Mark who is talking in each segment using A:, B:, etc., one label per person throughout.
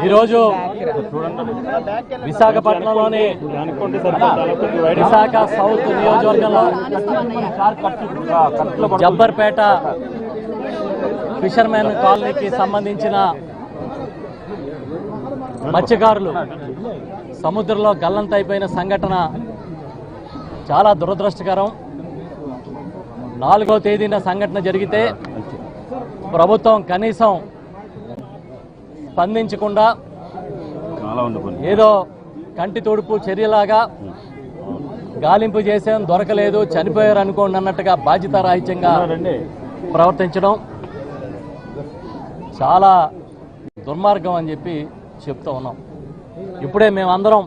A: ఈరోజు విశాఖపట్నంలోని విశాఖ సౌత్ నియోజకవర్గంలో జబ్బర్పేట ఫిషర్మెన్ కాలనీకి సంబంధించిన మత్స్యకారులు సముద్రంలో గల్లంతైపోయిన సంఘటన చాలా దురదృష్టకరం. 4వ తేదీన సంఘటన జరిగితే ప్రభుత్వం కనీసం స్పందించకుండా ఏదో కంటి తొడుపు చర్యలాగా గాలింపు చేసాం, దొరకలేదు, చనిపోయారు అనుకోండి అన్నట్టుగా బాధ్యతారాహిత్యంగా ప్రవర్తించడం చాలా దుర్మార్గం అని చెప్పి చెప్తూ ఉన్నాం. ఇప్పుడే మేమందరం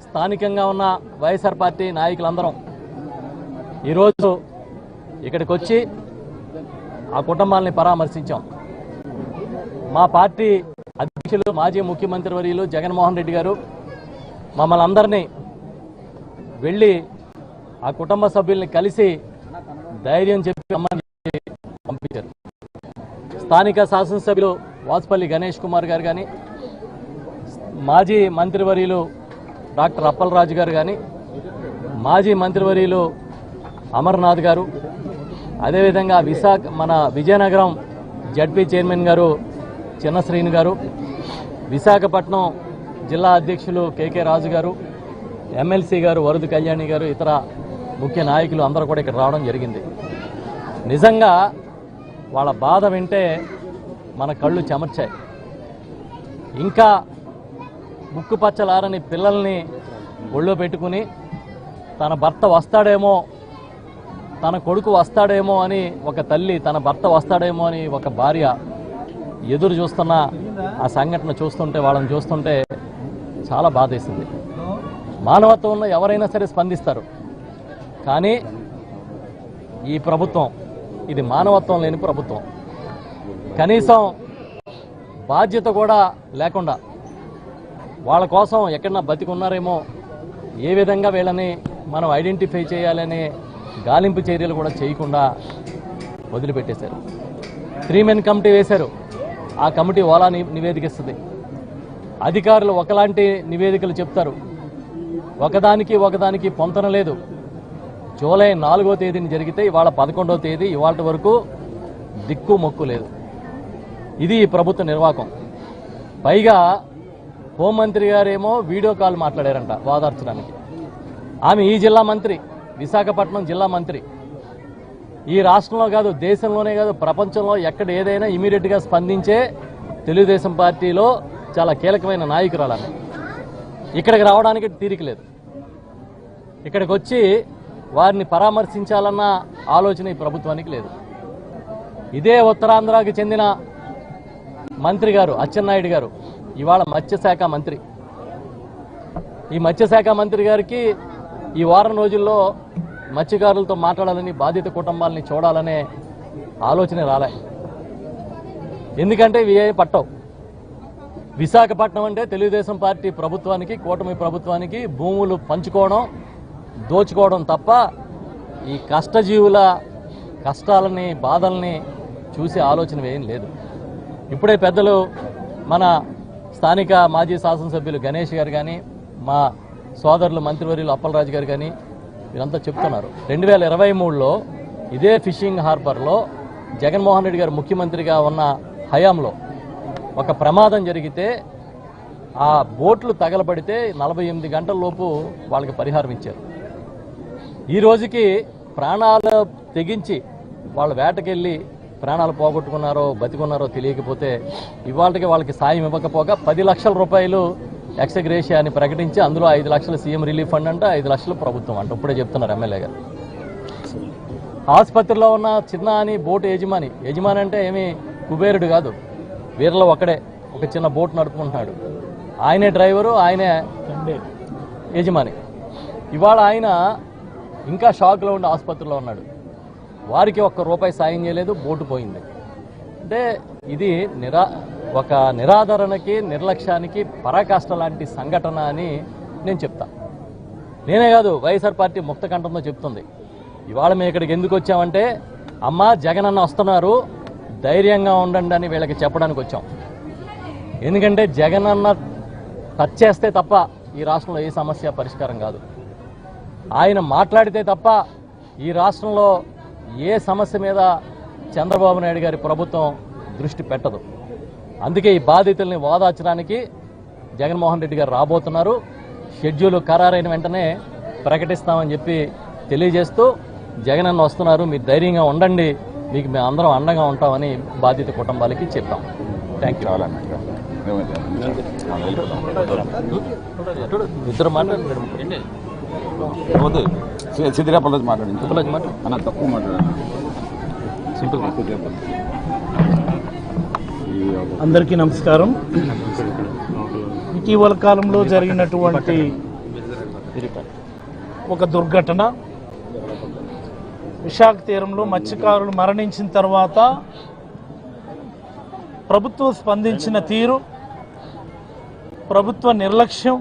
A: స్థానికంగా ఉన్న వైఎస్ఆర్ పార్టీ నాయకులందరం ఈరోజు ఇక్కడికి వచ్చి ఆ కుటుంబాలని పరామర్శించాం. మా పార్టీ అధ్యక్షులు మాజీ ముఖ్యమంత్రి వర్యులు జగన్మోహన్ రెడ్డి గారు మమ్మల్ని అందరినీ వెళ్ళి ఆ కుటుంబ సభ్యుల్ని కలిసి ధైర్యం చెప్పి పంపించారు. స్థానిక శాసనసభ్యులు వాసుపల్లి గణేష్ కుమార్ గారు కానీ, మాజీ మంత్రివర్యులు డాక్టర్ అప్పలరాజు గారు కానీ, మాజీ మంత్రివర్యులు అమర్నాథ్ గారు, అదేవిధంగా మన విజయనగరం జడ్పీ చైర్మన్ గారు చిన్నశ్రీని గారు, విశాఖపట్నం జిల్లా అధ్యక్షులు కేకే రాజు గారు, ఎమ్మెల్సీ గారు వరుదు కళ్యాణి గారు, ఇతర ముఖ్య నాయకులు అందరూ కూడా ఇక్కడ రావడం జరిగింది. నిజంగా వాళ్ళ బాధ వింటే మన కళ్ళు చెమర్చాయి. ఇంకా ముక్కుపచ్చలారని పిల్లల్ని ఒళ్ళో పెట్టుకుని తన భర్త వస్తాడేమో, తన కొడుకు వస్తాడేమో అని ఒక తల్లి, తన భర్త వస్తాడేమో అని ఒక భార్య ఎదురు చూస్తున్న ఆ సంఘటన చూస్తుంటే, వాళ్ళని చూస్తుంటే చాలా బాధేసింది. మానవత్వం ఉన్న ఎవరైనా సరే స్పందిస్తారు, కానీ ఈ ప్రభుత్వం ఇది మానవత్వం లేని ప్రభుత్వం. కనీసం బాధ్యత కూడా లేకుండా వాళ్ళ కోసం ఎక్కడన్నా బతికున్నారేమో, ఏ విధంగా వీళ్ళని మనం ఐడెంటిఫై చేయాలనే గాలింపు చర్యలు కూడా చేయకుండా వదిలిపెట్టేశారు. 3 మెన్ కమిటీ వేశారు. ఆ కమిటీ ఓలా నివేదిక ఇస్తుంది. అధికారులు ఒకలాంటి నివేదికలు చెప్తారు, ఒకదానికి పొంతన లేదు. జూలై 4వ తేదీని జరిగితే ఇవాళ 11వ తేదీ, ఇవాళ వరకు దిక్కు మొక్కు లేదు. ఇది ప్రభుత్వ నిర్వాహకం. పైగా హోంమంత్రి గారేమో వీడియో కాల్ మాట్లాడారంట వాదార్చడానికి. ఆమె ఈ జిల్లా మంత్రి, విశాఖపట్నం జిల్లా మంత్రి. ఈ రాష్ట్రంలో కాదు, దేశంలోనే కాదు, ప్రపంచంలో ఎక్కడ ఏదైనా ఇమీడియట్గా స్పందించే తెలుగుదేశం పార్టీలో చాలా కీలకమైన నాయకురాలని. ఇక్కడికి రావడానికి తీరిక లేదు. ఇక్కడికి వచ్చి వారిని పరామర్శించాలన్న ఆలోచన ఈ ప్రభుత్వానికి లేదు. ఇదే ఉత్తరాంధ్రకి చెందిన మంత్రి గారు అచ్చెన్నాయుడు గారు ఇవాళ మత్స్యశాఖ మంత్రి. ఈ మత్స్యశాఖ మంత్రి గారికి ఈ వారం రోజుల్లో మత్స్యకారులతో మాట్లాడాలని, బాధిత కుటుంబాలని చూడాలనే ఆలోచన రాలే. ఎందుకంటే ఇవి పట్టవు. విశాఖపట్నం అంటే తెలుగుదేశం పార్టీ ప్రభుత్వానికి, కూటమి ప్రభుత్వానికి భూములు పంచుకోవడం, దోచుకోవడం తప్ప ఈ కష్టజీవుల కష్టాలని, బాధల్ని చూసే ఆలోచన ఏం లేదు. ఇప్పుడే పెద్దలు మన స్థానిక మాజీ శాసనసభ్యులు గణేష్ గారు కానీ, మా సోదరులు మంత్రివర్యులు అప్పలరాజు గారు కానీ వీరంతా చెప్తున్నారు, 2023లో ఇదే ఫిషింగ్ హార్బర్లో జగన్మోహన్ రెడ్డి గారు ముఖ్యమంత్రిగా ఉన్న హయాంలో ఒక ప్రమాదం జరిగితే ఆ బోట్లు తగలబడితే 48 గంటల లోపు వాళ్ళకి పరిహారం ఇచ్చారు. ఈ రోజుకి ప్రాణాలు తెగించి వాళ్ళ వేటకెళ్ళి ప్రాణాలు పోగొట్టుకున్నారో బతికున్నారో తెలియకపోతే ఇవాళకి వాళ్ళకి సాయం ఇవ్వకపోగా 10 లక్షల రూపాయలు ఎక్స్గ్రేషియా అని ప్రకటించి అందులో 5 లక్షలు సీఎం రిలీఫ్ ఫండ్ అంట, 5 లక్షలు ప్రభుత్వం అంట. ఇప్పుడే చెప్తున్నారు ఎమ్మెల్యే గారు. ఆసుపత్రిలో ఉన్న చిన్న అని బోటు యజమాని అంటే ఏమీ కుబేరుడు కాదు, వీరిలో ఒకడే ఒక చిన్న బోట్ నడుపుకుంటున్నాడు. ఆయనే డ్రైవరు, ఆయనే యజమాని. ఇవాళ ఆయన ఇంకా షాక్లో ఉండి ఆసుపత్రిలో ఉన్నాడు. వారికి ₹1 సాయం చేయలేదు, బోటు పోయింది. అంటే ఇది ఒక నిరాదరణకి, నిర్లక్ష్యానికి పరాకాష్ట లాంటి సంఘటన అని నేను చెప్తా. నేనే కాదు, వైఎస్ఆర్ పార్టీ ముక్త కంఠంతో చెప్తుంది. ఇవాళ మేము ఇక్కడికి ఎందుకు వచ్చామంటే, అమ్మ జగనన్న వస్తున్నారు, ధైర్యంగా ఉండండి అని వీళ్ళకి చెప్పడానికి వచ్చాం. ఎందుకంటే జగన్ అన్న టచ్ చేస్తే తప్ప ఈ రాష్ట్రంలో ఏ సమస్య పరిష్కారం కాదు. ఆయన మాట్లాడితే తప్ప ఈ రాష్ట్రంలో ఏ సమస్య మీద చంద్రబాబు నాయుడు గారి ప్రభుత్వం దృష్టి పెట్టదు. అందుకే ఈ బాధితుల్ని ఓదార్చడానికి జగన్మోహన్ రెడ్డి గారు రాబోతున్నారు. షెడ్యూల్ ఖరారైన వెంటనే ప్రకటిస్తామని చెప్పి తెలియజేస్తూ జగన్ అన్న వస్తున్నారు, మీరు ధైర్యంగా ఉండండి, మీకు మేము అందరం అండగా ఉంటామని బాధిత కుటుంబాలకి చెప్పాం. Thank you. ఇద్దరు మాట్లాడండి.
B: సిద్ధిరాపల్లి మాట్లాడండి. తక్కువ మాట్లాడండి.
C: అందరికీ నమస్కారం. ఇటీవల కాలంలో జరిగినటువంటి ఒక దుర్ఘటన, విశాఖ తీరంలో మత్స్యకారులు మరణించిన తర్వాత ప్రభుత్వం స్పందించిన తీరు, ప్రభుత్వ నిర్లక్ష్యం,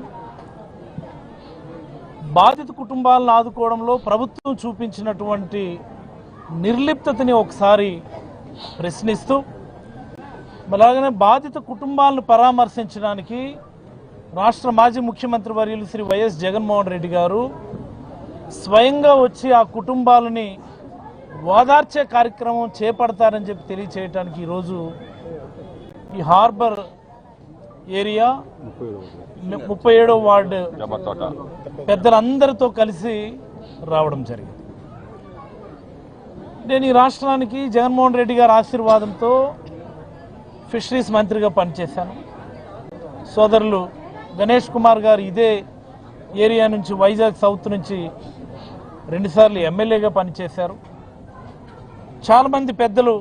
C: బాధిత కుటుంబాలను ఆదుకోవడంలో ప్రభుత్వం చూపించినటువంటి నిర్లిప్తతని ఒకసారి ప్రశ్నిస్తూ, అలాగనే బాధిత కుటుంబాలను పరామర్శించడానికి రాష్ట్ర మాజీ ముఖ్యమంత్రి వర్యులు శ్రీ వైఎస్ జగన్మోహన్ రెడ్డి గారు స్వయంగా వచ్చి ఆ కుటుంబాలని ఓదార్చే కార్యక్రమం చేపడతారని చెప్పి తెలియచేయడానికి ఈరోజు ఈ హార్బర్ ఏరియా 37వ వార్డు పెద్దలందరితో కలిసి రావడం జరిగింది. నేను ఈ రాష్ట్రానికి జగన్మోహన్ రెడ్డి గారి ఆశీర్వాదంతో ఫిషరీస్ మంత్రిగా పనిచేశాను. సోదరులు గణేష్ కుమార్ గారు ఇదే ఏరియా నుంచి, వైజాగ్ సౌత్ నుంచి 2 సార్లు ఎమ్మెల్యేగా పనిచేశారు. చాలామంది పెద్దలు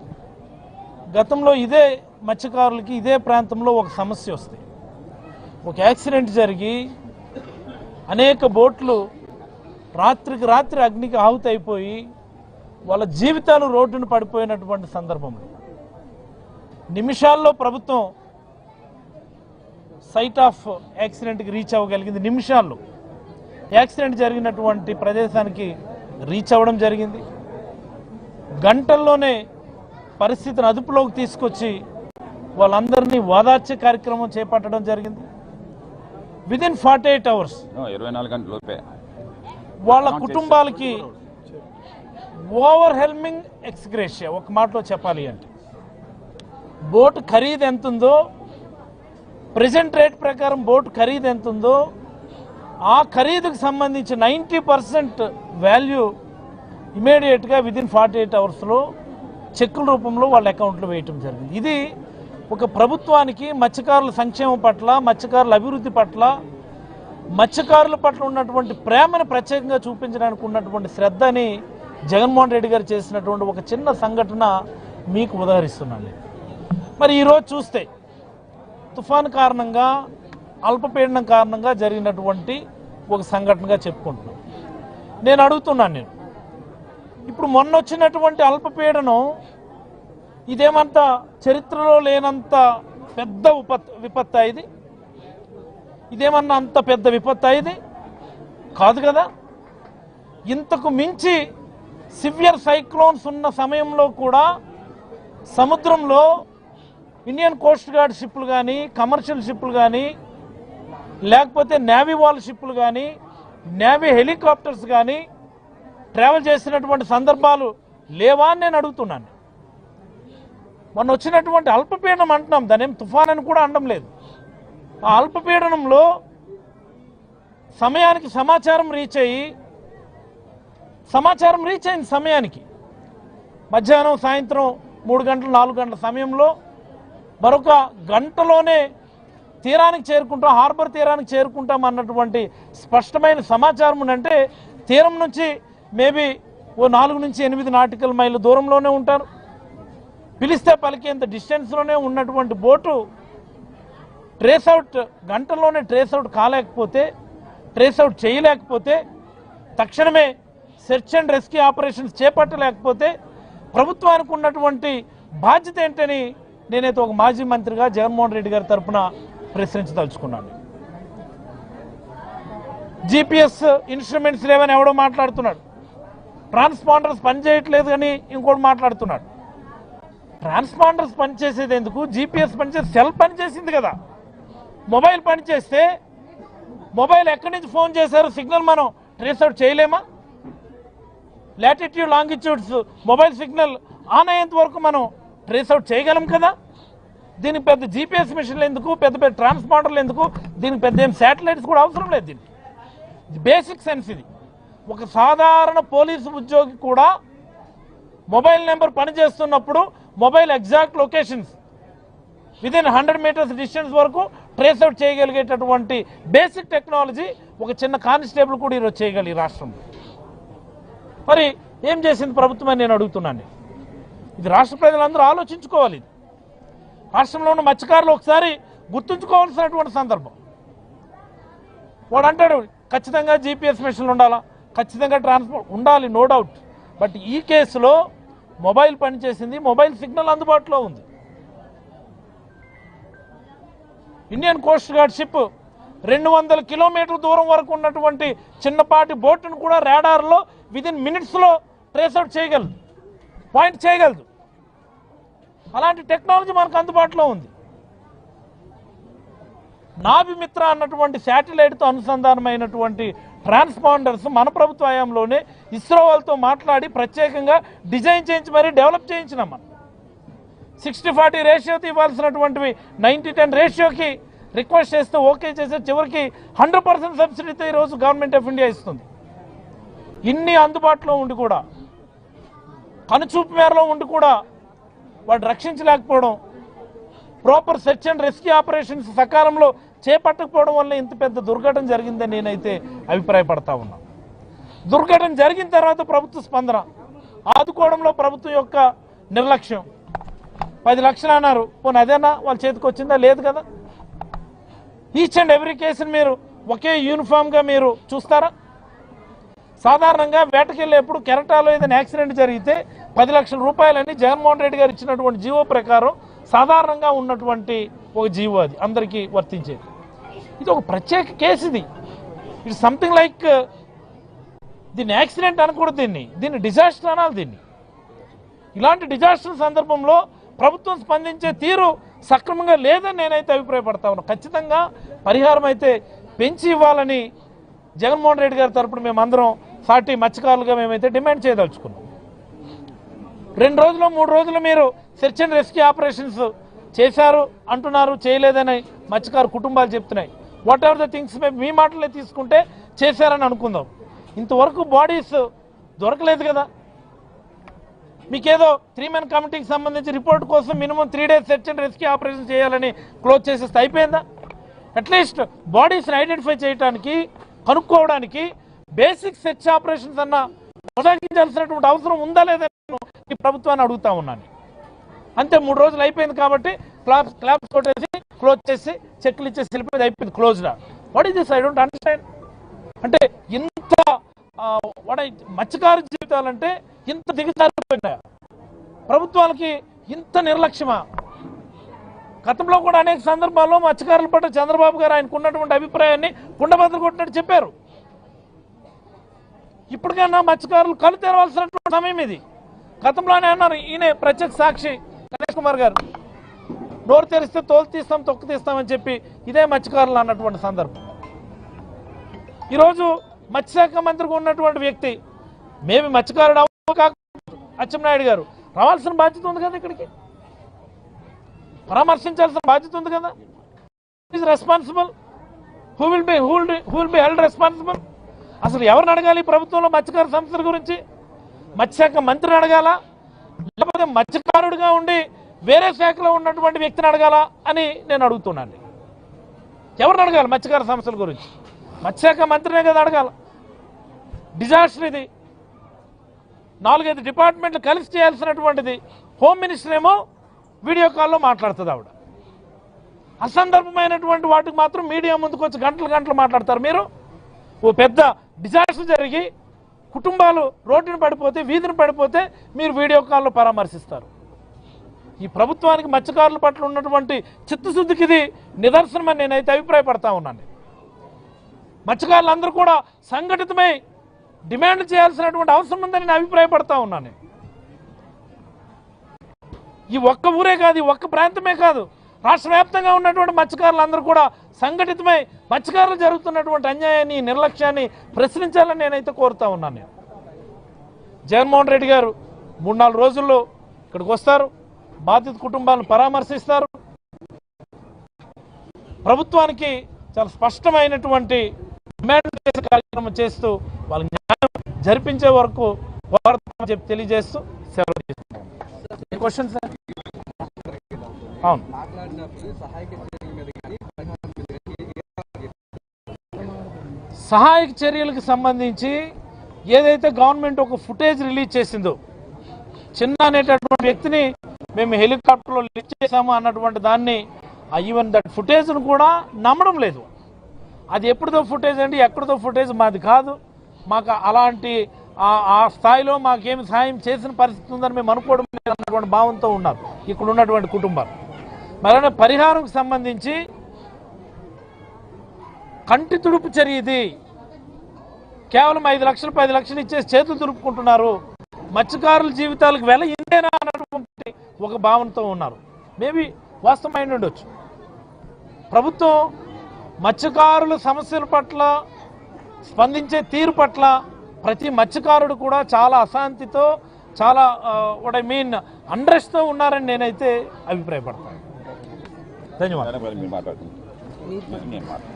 C: గతంలో ఇదే మత్స్యకారులకి ఇదే ప్రాంతంలో ఒక సమస్య వస్తుంది. ఒక యాక్సిడెంట్ జరిగి అనేక బోట్లు రాత్రికి రాత్రి అగ్నికి ఆహుతి అయిపోయి వాళ్ళ జీవితాలు రోడ్డును పడిపోయినటువంటి సందర్భంలో నిమిషాల్లో ప్రభుత్వం సైట్ ఆఫ్ యాక్సిడెంట్కి రీచ్ అవ్వగలిగింది. నిమిషాల్లో యాక్సిడెంట్ జరిగినటువంటి ప్రదేశానికి రీచ్ అవ్వడం జరిగింది. గంటల్లోనే పరిస్థితిని అదుపులోకి తీసుకొచ్చి వాళ్ళందరినీ ఓదార్చే కార్యక్రమం చేపట్టడం జరిగింది. విదిన్ 48 hours
B: 24 గంటలలోపే
C: వాళ్ళ కుటుంబాలకి ఓవర్హెల్మింగ్ ఎక్స్గ్రేషియా. ఒక మాటలో చెప్పాలి అంటే బోటు ఖరీదు ఎంతుందో, ప్రెజెంట్ రేట్ ప్రకారం బోటు ఖరీదు ఎంతుందో ఆ ఖరీదుకు సంబంధించి 90% వాల్యూ ఇమీడియట్గా విదిన్ 48 hours చెక్కుల రూపంలో వాళ్ళ అకౌంట్లో వేయటం జరిగింది. ఇది ఒక ప్రభుత్వానికి మత్స్యకారుల సంక్షేమం పట్ల, మత్స్యకారుల అభివృద్ధి పట్ల, మత్స్యకారుల పట్ల ఉన్నటువంటి ప్రేమను ప్రత్యేకంగా చూపించడానికి ఉన్నటువంటి శ్రద్ధని జగన్మోహన్ రెడ్డి గారు చేసినటువంటి ఒక చిన్న సంఘటన మీకు ఉదాహరిస్తున్నాను. మరి ఈరోజు చూస్తే తుఫాను కారణంగా, అల్పపీడనం కారణంగా జరిగినటువంటి ఒక సంఘటనగా చెప్పుకుంటున్నాం. నేను అడుగుతున్నాను, ఇప్పుడు మొన్న వచ్చినటువంటి అల్పపీడనం ఇదేమంత చరిత్రలో లేనంత పెద్ద విపత్తు ఇది? ఇదేమన్నా అంత పెద్ద విపత్తు ఇది కాదు కదా. ఇంతకు మించి సివియర్ సైక్లోన్స్ ఉన్న సమయంలో కూడా సముద్రంలో ఇండియన్ కోస్ట్ గార్డ్ షిప్లు కానీ, కమర్షియల్ షిప్లు కానీ, లేకపోతే నేవీ వాల్ షిప్లు కానీ, నేవీ హెలికాప్టర్స్ కానీ ట్రావెల్ చేసినటువంటి సందర్భాలు లేవా అని నేను అడుగుతున్నాను. మొన్న వచ్చినటువంటి అల్పపీడనం అంటున్నాం, దాని ఏం తుఫాన్ అని కూడా అనడం లేదు. ఆ అల్పపీడనంలో సమయానికి సమాచారం రీచ్ అయింది. సమయానికి మధ్యాహ్నం, సాయంత్రం 3 గంటలు 4 గంటల సమయంలో మరొక గంటలోనే తీరానికి చేరుకుంటాం, హార్బర్ తీరానికి చేరుకుంటాం అన్నటువంటి స్పష్టమైన సమాచారం ఉందంటే తీరం నుంచి మేబీ ఓ 4 నుంచి 8 నాటికల్ మైళ్ళ దూరంలోనే ఉంటారు. పిలిస్తే పలికేంత డిస్టెన్స్లోనే ఉన్నటువంటి బోటు గంటల్లోనే ట్రేస్అవుట్ కాలేకపోతే, ట్రేస్అవుట్ చేయలేకపోతే, తక్షణమే సెర్చ్ అండ్ రెస్క్యూ ఆపరేషన్స్ చేపట్టలేకపోతే ప్రభుత్వానికి ఉన్నటువంటి బాధ్యత ఏంటని నేనైతే ఒక మాజీ మంత్రిగా జగన్మోహన్ రెడ్డి గారి తరఫున ప్రశ్నించదలుచుకున్నాను. GPS ఇన్స్ట్రుమెంట్స్ లేవని ఎవడో మాట్లాడుతున్నాడు, ట్రాన్స్పాండర్స్ పనిచేయట్లేదు అని ఇంకోటి మాట్లాడుతున్నాడు. ట్రాన్స్పాండర్స్ పనిచేసేది ఎందుకు, జీపీఎస్ పనిచేసి సెల్ పనిచేసింది కదా. మొబైల్ పనిచేస్తే మొబైల్ ఎక్కడి నుంచి ఫోన్ చేశారు సిగ్నల్ మనం ట్రేస్ అవుట్ చేయలేమా? Latitude longitudes mobile signal on అయ్యేంత వరకు మనం ట్రేస్ అవుట్ చేయగలం కదా. దీనికి పెద్ద జీపీఎస్ మిషన్లు ఎందుకు, పెద్ద పెద్ద ట్రాన్స్పాండర్లు ఎందుకు, దీనికి పెద్ద ఏం శాటిలైట్స్ కూడా అవసరం లేదు. దీనికి బేసిక్ సెన్స్ ఇది. ఒక సాధారణ పోలీసు ఉద్యోగి కూడా మొబైల్ నెంబర్ పనిచేస్తున్నప్పుడు mobile exact locations within 100 metres distance వరకు ట్రేస్ అవుట్ చేయగలిగేటటువంటి బేసిక్ టెక్నాలజీ ఒక చిన్న కానిస్టేబుల్ కూడా ఈరోజు చేయగలి ఈ రాష్ట్రంలో. మరి ఏం చేసింది ప్రభుత్వం అని నేను అడుగుతున్నాను. ఇది రాష్ట్ర ప్రజలందరూ ఆలోచించుకోవాలి. రాష్ట్రంలో ఉన్న మత్స్యకారులు ఒకసారి గుర్తుంచుకోవాల్సినటువంటి సందర్భం. వాడు అంటాడు ఖచ్చితంగా జీపీఎస్ మిషన్లు ఉండాలా, ఖచ్చితంగా ట్రాన్స్పోర్ట్ ఉండాలి, నో డౌట్. బట్ ఈ కేసులో మొబైల్ పనిచేసింది, మొబైల్ సిగ్నల్ అందుబాటులో ఉంది. ఇండియన్ కోస్ట్ గార్డ్ షిప్ 200 కిలోమీటర్ల దూరం వరకు ఉన్నటువంటి చిన్నపాటి బోటును కూడా రాడార్లో విదిన్ మినిట్స్లో ట్రేస్ అవుట్ చేయగలదు, పాయింట్ చేయగలదు. అలాంటి టెక్నాలజీ మనకు అందుబాటులో ఉంది. నాభిమిత్ర అన్నటువంటి శాటిలైట్తో అనుసంధానమైనటువంటి ట్రాన్స్పాండర్స్ మన ప్రభుత్వ హయాంలోనే ఇస్రో వాళ్ళతో మాట్లాడి ప్రత్యేకంగా డిజైన్ చేయించి మరీ డెవలప్ చేయించినాం. మనం 60-40 రేషియోతో ఇవ్వాల్సినటువంటివి 90-10 రేషియోకి రిక్వెస్ట్ చేస్తే ఓకే చేసే చివరికి 100% సబ్సిడీతో ఈరోజు గవర్నమెంట్ ఆఫ్ ఇండియా ఇస్తుంది. ఇన్ని అందుబాటులో ఉండి కూడా, కనుచూపు మేరలో ఉండి కూడా వాడు రక్షించలేకపోవడం, proper search and rescue operations సకాలంలో చేపట్టకపోవడం వల్ల ఇంత పెద్ద దుర్ఘటన జరిగిందని నేనైతే అభిప్రాయపడతా ఉన్నా. దుర్ఘటన జరిగిన తర్వాత ప్రభుత్వ స్పందన, ఆదుకోవడంలో ప్రభుత్వం యొక్క నిర్లక్ష్యం. 10 లక్షలు అన్నారు, పోనీ అదేనా వాళ్ళ చేతికి వచ్చిందా? లేదు కదా. ఈచ్ అండ్ ఎవ్రీ కేసుని మీరు ఒకే యూనిఫామ్గా మీరు చూస్తారా? సాధారణంగా వేటకెళ్ళేప్పుడు కెరటాలో ఏదైనా యాక్సిడెంట్ జరిగితే 10 లక్షల రూపాయలని జగన్మోహన్ రెడ్డి గారు ఇచ్చినటువంటి జీవో ప్రకారం సాధారణంగా ఉన్నటువంటి ఒక జీవో, అది అందరికీ వర్తించేది. ఇది ఒక ప్రత్యేక కేసు. ఇది ఇట్స్ సంథింగ్ లైక్, దీన్ని యాక్సిడెంట్ అనకూడదు, దీన్ని డిజాస్టర్ అనాలి. దీన్ని ఇలాంటి డిజాస్టర్ సందర్భంలో ప్రభుత్వం స్పందించే తీరు సక్రమంగా లేదని నేనైతే అభిప్రాయపడతా ఉన్నాను. ఖచ్చితంగా పరిహారం అయితే పెంచి ఇవ్వాలని జగన్మోహన్ రెడ్డి గారి తరపున మేమందరం సాటి మత్స్యకారులుగా మేమైతే డిమాండ్ చేయదలుచుకున్నాం. 2 రోజులు 3 రోజులు మీరు సెర్చ్ అండ్ రెస్క్యూ ఆపరేషన్స్ చేశారు అంటున్నారు, చేయలేదని మత్స్యకారు కుటుంబాలు చెప్తున్నాయి. వాట్ ఎవర్ ద థింగ్స్ మీ మాటలే తీసుకుంటే చేశారని అనుకుందాం. ఇంతవరకు బాడీస్ దొరకలేదు కదా. మీకేదో 3 మెన్ కమిటీకి సంబంధించి రిపోర్ట్ కోసం minimum 3 days search and rescue operation చేయాలని క్లోజ్ చేసేస్తే అయిపోయిందా? అట్లీస్ట్ బాడీస్ని ఐడెంటిఫై చేయడానికి, కనుక్కోవడానికి బేసిక్ సెర్చ్ ఆపరేషన్స్ అన్న కొనసాగించాల్సినటువంటి అవసరం ఉందా లేదా ఈ ప్రభుత్వాన్ని అడుగుతా ఉన్నాను. అంతే, 3 రోజులు అయిపోయింది కాబట్టి క్లాప్స్ కొట్టేసి క్లోజ్ చేసి చెక్లు ఇచ్చేసి వెళ్ళిపోయింది, అయిపోయింది, closed. What is this? I don't understand. అంటే ఇంత మత్స్యకారు జీవితాలంటే ఇంత దిగజారిపోయినాయా? ప్రభుత్వాలకి ఇంత నిర్లక్ష్యమా? గతంలో కూడా అనేక సందర్భాల్లో మత్స్యకారుల పట్ల చంద్రబాబు గారు ఆయనకు ఉన్నటువంటి అభిప్రాయాన్ని కుండబద్దలు కొట్టినట్టు చెప్పారు. ఇప్పటికైనా మత్స్యకారులు కళ్ళు తెరవాల్సినటువంటి సమయం ఇది. గతంలోనే అన్నారు, ఈయన ప్రత్యక్ష సాక్షి గణేష్ కుమార్ గారు, నోరు తెరిస్తే తోలు తీస్తాం, తొక్కు తీస్తామని చెప్పి ఇదే మత్స్యకారులు అన్నటువంటి సందర్భం. ఈరోజు మత్స్యశాఖ మంత్రిగా ఉన్నటువంటి వ్యక్తి, మేబీ మత్స్యకారుడు అచ్చెన్నాయుడు గారు రావాల్సిన బాధ్యత ఉంది కదా, ఇక్కడికి పరామర్శించాల్సిన బాధ్యత ఉంది కదా. Is responsible, who will be held responsible? అసలు ఎవరిని అడగాలి ప్రభుత్వంలో మత్స్యకార సంస్థల గురించి? మత్స్యశాఖ మంత్రిని అడగాల, లేకపోతే మత్స్యకారుడిగా ఉండి వేరే శాఖలో ఉన్నటువంటి వ్యక్తిని అడగాల అని నేను అడుగుతున్నాను. ఎవరిని అడగాలి మత్స్యకార సంస్థల గురించి? మత్స్యశాఖ మంత్రినే కదా అడగాల. డిజాస్టర్ ఇది, 4-5 డిపార్ట్మెంట్లు కలిసి చేయాల్సినటువంటిది. హోమ్ మినిస్టర్ ఏమో వీడియో కాల్లో మాట్లాడుతుంది ఆవిడ. అసందర్భమైనటువంటి వాటికి మాత్రం మీడియా ముందుకు వచ్చి గంటలు మాట్లాడతారు మీరు. ఓ పెద్ద డిజాస్టర్ జరిగి కుటుంబాలు రోడ్డున పడిపోతే, వీధిని పడిపోతే మీరు వీడియో కాల్లో పరామర్శిస్తారు. ఈ ప్రభుత్వానికి మత్స్యకారుల పట్ల ఉన్నటువంటి చిత్తశుద్ధికి ఇది నిదర్శనమని నేనైతే అభిప్రాయపడతా ఉన్నాను. మత్స్యకారులందరూ కూడా సంఘటితమై డిమాండ్ చేయాల్సినటువంటి అవసరం ఉందని నేను అభిప్రాయపడతా ఉన్నాను. ఈ ఒక్క ఊరే కాదు, ఈ ఒక్క ప్రాంతమే కాదు, రాష్ట్ర వ్యాప్తంగా ఉన్నటువంటి మత్స్యకారులందరూ కూడా సంఘటితమై మత్స్యకారులు జరుగుతున్నటువంటి అన్యాయాన్ని, నిర్లక్ష్యాన్ని ప్రశ్నించాలని నేనైతే కోరుతా ఉన్నాను. నేను జగన్మోహన్ రెడ్డి గారు 3-4 రోజుల్లో ఇక్కడికి వస్తారు, బాధిత కుటుంబాలను పరామర్శిస్తారు, ప్రభుత్వానికి చాలా స్పష్టమైనటువంటి డిమాండ్ చేసే కార్యక్రమం చేస్తూ వాళ్ళ న్యాయం జరిపించే వరకు పోరాడతామని చెప్పి తెలియజేస్తూ సెలవు తీసుకుంటాం. Question sir? అవును, సహాయక చర్యలకు సంబంధించి ఏదైతే గవర్నమెంట్ ఒక ఫుటేజ్ రిలీజ్ చేసిందో, చిన్న అనేటటువంటి వ్యక్తిని మేము హెలికాప్టర్లో లిఫ్ట్ చేశాము అన్నటువంటి దాన్ని, ఈవెన్ దట్ ఫుటేజ్ను కూడా నమ్మడం లేదు. అది ఎప్పుడుదో ఫుటేజ్ అండి, ఎక్కడిదో ఫుటేజ్, మాది కాదు, మాకు అలాంటి ఆ స్థాయిలో మాకేమి సహాయం చేసిన పరిస్థితి ఉందని మేము అనుకోవడం లేదు అన్నటువంటి భావంతో ఉన్నారు ఇక్కడ ఉన్నటువంటి కుటుంబాలు. మరణ పరిహారంకు సంబంధించి కంటి తుడుపు చర్య ఇది. కేవలం 5 లక్షలు 10 లక్షలు ఇచ్చేసి చేతులు తుడుపుకుంటున్నారు. మత్స్యకారుల జీవితాలకు వెల ఇంతేనా అన్నటువంటి ఒక భావనతో ఉన్నారు. మేబీ వాస్తవమైన ఉండొచ్చు. ప్రభుత్వం మత్స్యకారుల సమస్యల పట్ల స్పందించే తీరు పట్ల ప్రతి మత్స్యకారుడు కూడా చాలా అశాంతితో, చాలా అండ్రెస్ట్తో ఉన్నారని నేనైతే అభిప్రాయపడతాను. ధన్యవాదాలు.
B: మీరు మాట్లాడుతున్నారు. నేను మాట్లాడుతున్నాను.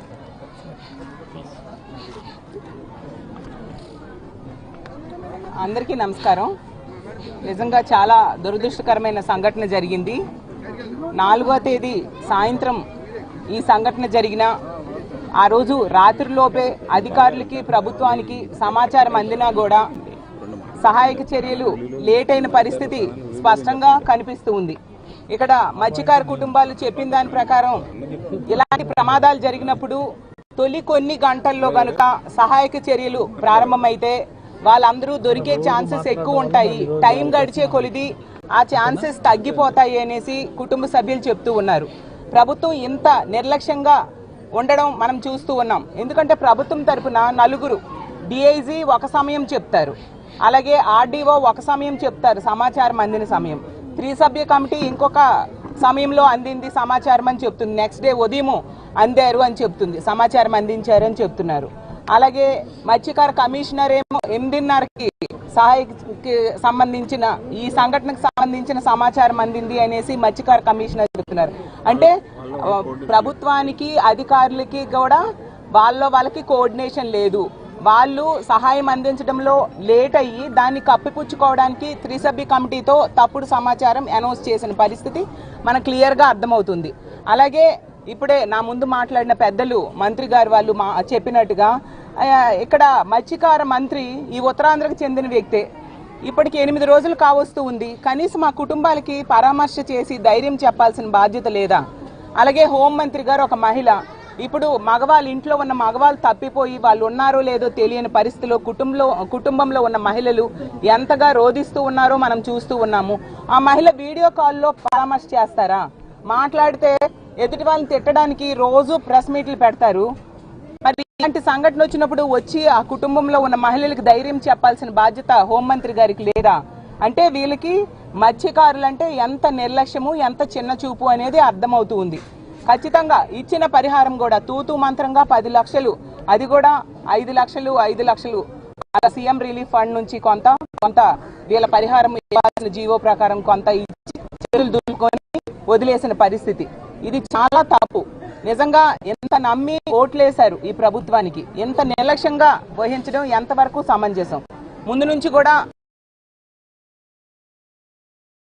D: అందరికీ నమస్కారం. నిజంగా చాలా దురదృష్టకరమైన సంఘటన జరిగింది. 4వ తేదీ సాయంత్రం ఈ సంఘటన జరిగిన ఆ రోజు రాత్రిలోపే అధికారులకి, ప్రభుత్వానికి సమాచారం అందినా కూడా సహాయక చర్యలు లేట్ అయిన పరిస్థితి స్పష్టంగా కనిపిస్తూ ఉంది. ఇక్కడ మత్స్యకార కుటుంబాలు చెప్పిన దాని ప్రకారం ఇలాంటి ప్రమాదాలు జరిగినప్పుడు తొలి కొన్ని గంటల్లో గనుక సహాయక చర్యలు ప్రారంభమైతే వాళ్ళందరూ దొరికే ఛాన్సెస్ ఎక్కువ ఉంటాయి, టైం గడిచే కొలిది ఆ ఛాన్సెస్ తగ్గిపోతాయి అనేసి కుటుంబ సభ్యులు చెప్తూ ఉన్నారు. ప్రభుత్వం ఇంత నిర్లక్ష్యంగా ఉండడం మనం చూస్తూ ఉన్నాం. ఎందుకంటే ప్రభుత్వం తరఫున 4 డిఐజీ ఒక సమయం చెప్తారు, అలాగే ఆర్డీఓ ఒక సమయం చెప్తారు సమాచారం అందిన సమయం, 3 సభ్య కమిటీ ఇంకొక సమయంలో అందింది సమాచారం అని చెప్తుంది, నెక్స్ట్ డే ఉదయం అందారు అని చెప్తుంది, సమాచారం అందించారు అని చెప్తున్నారు. అలాగే మత్స్యకార కమిషనర్ ఏమో 8:30కి సహాయకి సంబంధించిన ఈ సంఘటనకు సంబంధించిన సమాచారం అందింది అనేసి మత్స్యకార కమిషనర్ చెప్తున్నారు. అంటే ప్రభుత్వానికి, అధికారులకి కూడా వాళ్ళకి కోఆర్డినేషన్ లేదు. వాళ్ళు సహాయం అందించడంలో లేట్ అయ్యి దాన్ని కప్పిపుచ్చుకోవడానికి 3 సభ్య కమిటీతో తప్పుడు సమాచారం అనౌన్స్ చేసిన పరిస్థితి మనకు క్లియర్గా అర్థమవుతుంది. అలాగే ఇప్పుడే నా ముందు మాట్లాడిన పెద్దలు, మంత్రి గారు వాళ్ళు చెప్పినట్టుగా ఇక్కడ మత్స్యకార మంత్రి ఈ ఉత్తరాంధ్రకు చెందిన వ్యక్తే. ఇప్పటికి 8 రోజులు కావస్తూ ఉంది. కనీసం ఆ కుటుంబాలకి పరామర్శ చేసి ధైర్యం చెప్పాల్సిన బాధ్యత లేదా? అలాగే హోంమంత్రి గారు ఒక మహిళ, ఇప్పుడు మగవాళ్ళు, ఇంట్లో ఉన్న మగవాళ్ళు తప్పిపోయి వాళ్ళు ఉన్నారో లేదో తెలియని పరిస్థితిలో కుటుంబంలో ఉన్న మహిళలు ఎంతగా రోధిస్తూ ఉన్నారో మనం చూస్తూ ఉన్నాము. ఆ మహిళ వీడియో కాల్లో పరామర్శ చేస్తారా? మాట్లాడితే ఎదుటి వాళ్ళని తిట్టడానికి రోజు ప్రెస్ మీట్లు పెడతారు. మరి ఇలాంటి సంఘటన వచ్చినప్పుడు వచ్చి ఆ కుటుంబంలో ఉన్న మహిళలకు ధైర్యం చెప్పాల్సిన బాధ్యత హోంమంత్రి గారికి లేదా? అంటే వీళ్ళకి మత్స్యకారులంటే ఎంత నిర్లక్ష్యము, ఎంత చిన్న చూపు అనేది అర్థమవుతూ ఉంది. ఖచ్చితంగా ఇచ్చిన పరిహారం కూడా తూతూ మంత్రంగా 10 లక్షలు, అది కూడా 5 లక్షలు అలా సీఎం రిలీఫ్ ఫండ్ నుంచి కొంత వీళ్ళ పరిహారం ఇవ్వాల్సిన జీవో ప్రకారం కొంత ఇచ్చి చేతులు దులుకొని వదిలేసిన పరిస్థితి. ఇది చాలా తప్పు. నిజంగా ఎంత నమ్మి ఓట్లేశారు ఈ ప్రభుత్వానికి, ఎంత నిర్లక్ష్యంగా వహించడం ఎంతవరకు సమంజసం? ముందు నుంచి కూడా